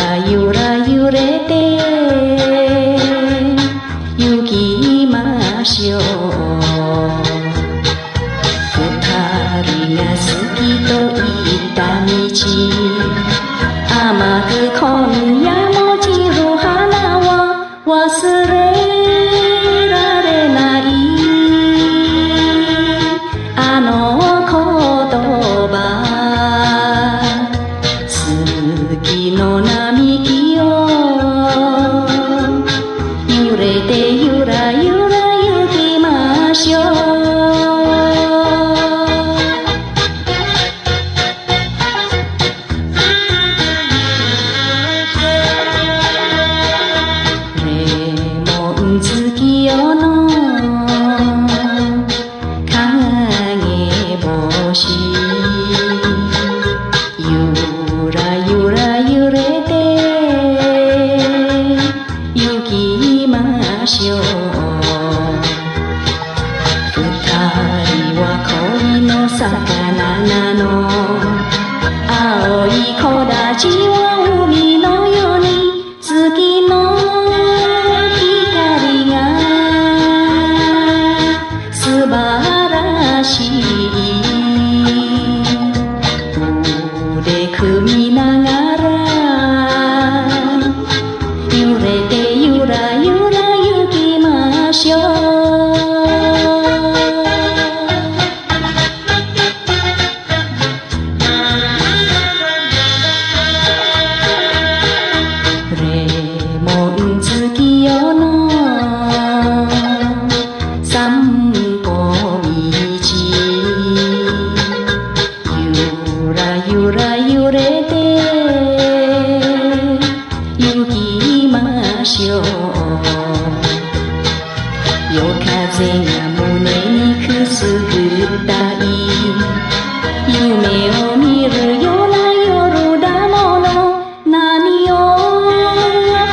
らゆら揺れて行きましょう。二人が好きと言った道、甘く今夜も散る花は忘れられない。あの言葉、好きの並木を揺れてゆらゆら行きましょう。月夜の影星、ゆらゆら揺れて行きましょう。二人は恋の魚なの、青い木立は海のように月の素晴らしい。腕組みながら揺れてゆらゆら行きましょう。レモン月夜の散歩道、ゆらゆら揺れて行きましょう。夜風が胸にくすぐったい、夢を見るような夜だもの。何を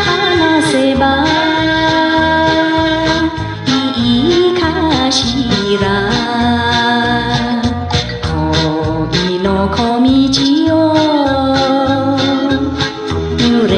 話せばいいかしら。恋の小道を揺れ